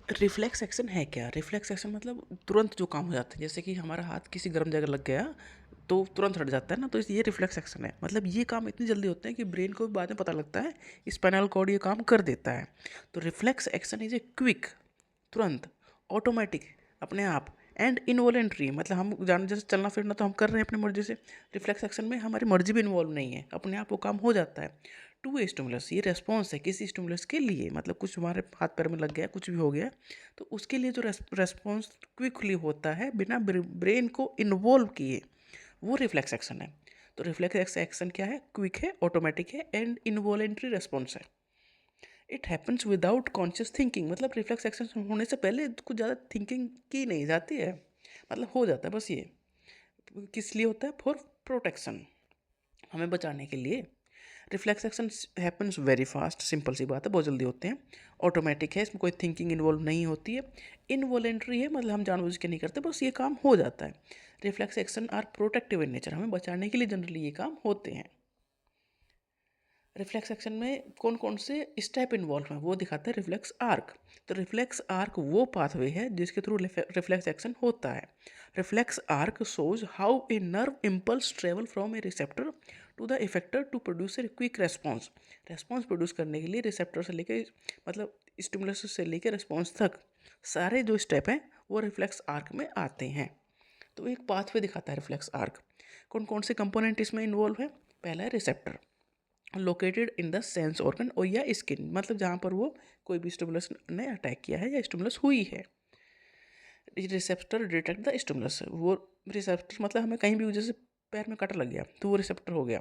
Reflex action है क्या? Reflex action मतलब तुरंत जो काम हो जाता है, जैसे कि हमारा हाथ किसी गर्म जगह लग गया तो तुरंत हट जाता है ना, तो ये रिफ्लेक्स एक्शन है। मतलब ये काम इतनी जल्दी होते हैं कि ब्रेन को बाद में पता लगता है, स्पाइनल कॉर्ड ये काम कर देता है। तो reflex action is a quick, तुरंत, ऑटोमेटिक, अपने आप, एंड इनवॉलेंट्री, मतलब हम जान जैसे चलना फिरना तो हम कर रहे हैं अपनी मर्जी से। रिफ्लेक्स एक्शन में हमारी मर्जी भी इन्वॉल्व नहीं है, अपने आप वो काम हो जाता है। टू ए स्टिमुलस, ये रेस्पॉन्स है किसी स्टिमुलस के लिए, मतलब कुछ हमारे हाथ पैर में लग गया, कुछ भी हो गया, तो उसके लिए जो रेस्पॉन्स क्विकली होता है बिना ब्रेन को इन्वॉल्व किए, वो रिफ्लेक्स एक्शन है। तो रिफ्लेक्स एक्शन क्या है? क्विक है, ऑटोमेटिक है, एंड इनवॉलेंट्री रेस्पॉन्स है। It happens without conscious thinking, मतलब रिफ्लेक्स एक्शन होने से पहले कुछ ज़्यादा थिंकिंग की नहीं जाती है, मतलब हो जाता है बस। ये किस लिए होता है? फॉर प्रोटेक्शन, हमें बचाने के लिए। Reflex action happens very fast, simple सी बात है, बहुत जल्दी होते हैं। ऑटोमेटिक है, इसमें कोई थिंकिंग इन्वॉल्व नहीं होती है। इनवॉलेंट्री है, मतलब हम जानबूझ के नहीं करते, बस ये काम हो जाता है। Reflex action are protective in nature, हमें बचाने के लिए जनरली ये काम होते हैं। रिफ्लेक्स एक्शन में कौन कौन से स्टेप इन्वॉल्व हैं वो दिखाता है रिफ्लेक्स आर्क। तो रिफ्लेक्स आर्क वो पाथवे है जिसके थ्रू रिफ्लेक्स एक्शन होता है। Reflex arc shows how a nerve impulse travel from a receptor to the effector to produce a quick response. Response produce करने के लिए रिसेप्टर से लेके, मतलब स्टिमुलस से लेके रेस्पॉन्स तक सारे जो स्टेप हैं वो रिफ्लेक्स आर्क में आते हैं। तो एक पाथवे दिखाता है रिफ्लेक्स आर्क। कौन कौन से कंपोनेंट इसमें इन्वॉल्व है? पहला है receptor, located in the sense organ और या स्किन, मतलब जहाँ पर वो कोई भी स्टिमुलस ने अटैक किया है या स्टिमुलस हुई है। रिसेप्टर डिटेक्ट द स्टिमुलस, वो रिसेप्टर मतलब हमें कहीं भी जैसे पैर में कट लग गया तो वो रिसेप्टर हो गया।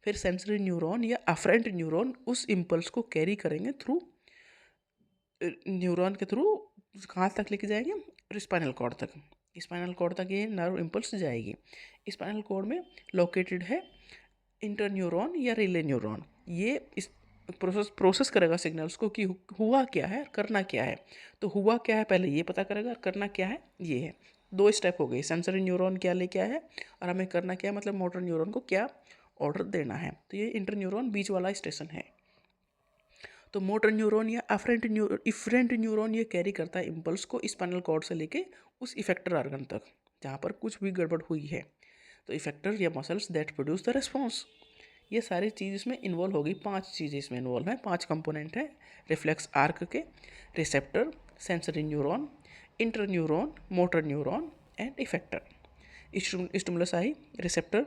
फिर सेंसरी न्यूरॉन या अफरेंट न्यूरॉन उस इम्पल्स को कैरी करेंगे थ्रू, न्यूरॉन के थ्रू कहाँ तक लेके जाएंगे? स्पाइनल कॉर्ड तक। स्पाइनल कॉर्ड तक ये नर्व इम्पल्स जाएगी। स्पाइनल कॉर्ड में लोकेटेड है इंटरन्यूरॉन या रिले न्यूरॉन, ये इस प्रोसेस करेगा सिग्नल्स को कि हुआ क्या है, करना क्या है। तो हुआ क्या है पहले ये पता करेगा, करना क्या है ये है। दो स्टेप हो गई, सेंसरी न्यूरॉन क्या लेके आया है और हमें करना क्या है, मतलब मोटर न्यूरॉन को क्या ऑर्डर देना है। तो ये इंटरन्यूरॉन बीच वाला स्टेशन है। तो मोटर न्यूरॉन या इफरेंट न्यूरॉन ये कैरी करता है इम्पल्स को स्पाइनल कॉर्ड से लेके उस इफेक्टर ऑर्गन तक जहाँ पर कुछ भी गड़बड़ हुई है। तो इफेक्टर या muscles that produce the response, ये सारी चीज़ इसमें इन्वॉल्व होगी। 5 चीज़ें इसमें इन्वॉल्व हैं, 5 कंपोनेंट हैं रिफ्लेक्स आर्क के। Receptor, sensory neuron, inter neuron, motor neuron and effector. Stimulus I, receptor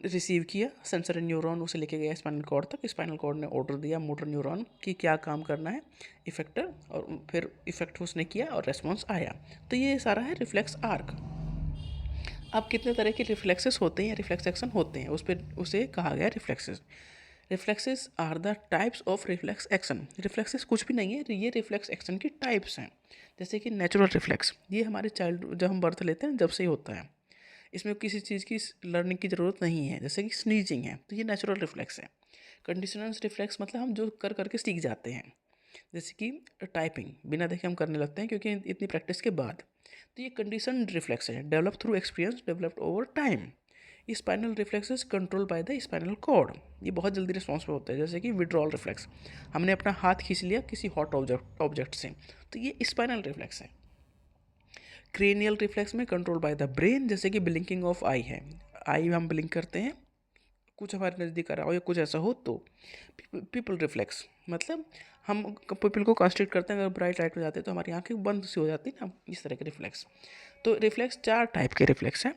receive किया, सेंसरी न्यूरॉन उसे लेके गया स्पाइनल कॉर्ड तक, स्पाइनल कॉर्ड ने ऑर्डर दिया मोटर न्यूरॉन कि क्या काम करना है, इफेक्टर, और फिर इफेक्ट उसने किया और रेस्पॉन्स आया। तो ये सारा है रिफ्लेक्स आर्क। अब कितने तरह के रिफ्लेक्सेस होते हैं या रिफ्लेक्स एक्शन होते हैं, उस पर उसे कहा गया reflexes. Reflexes are the types of reflex action. Reflexes कुछ भी नहीं है, ये रिफ्लेक्स एक्शन की टाइप्स हैं। जैसे कि नेचुरल रिफ्लेक्स, ये हमारे चाइल्ड जब हम बर्थ लेते हैं जब से ही होता है, इसमें किसी चीज़ की लर्निंग की ज़रूरत नहीं है। जैसे कि स्नीजिंग है तो ये नेचुरल रिफ्लेक्स है। कंडीशनल रिफ्लेक्स मतलब हम जो कर करके सीख जाते हैं, जैसे कि टाइपिंग बिना देखे हम करने लगते हैं क्योंकि इतनी प्रैक्टिस के बाद। तो ये कंडीशन रिफ्लेक्स है, develop through experience, developed over time. Spinal reflexes control by the spinal cord, ये बहुत जल्दी रिस्पॉन्स पे होता है। जैसे कि विड्रॉल रिफ्लेक्स, हमने अपना हाथ खींच लिया किसी हॉट ऑब्जेक्ट से, तो ये स्पाइनल रिफ्लेक्स है। क्रेनियल रिफ्लेक्स में कंट्रोल बाय द ब्रेन, जैसे कि ब्लिंकिंग ऑफ आई है, आई हम ब्लिंक करते हैं कुछ हमारे नज़दीक आ रहा हो या कुछ ऐसा हो तो। पीपल रिफ्लेक्स मतलब हम पीपल को कंसंट्रेट करते हैं, अगर ब्राइट लाइट में जाते हैं तो हमारी आंखें बंद सी हो जाती है ना, इस तरह के रिफ्लेक्स। तो रिफ्लेक्स 4 टाइप के रिफ्लेक्स हैं,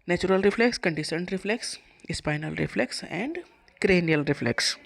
natural reflex, conditioned reflex, spinal reflex and cranial reflex.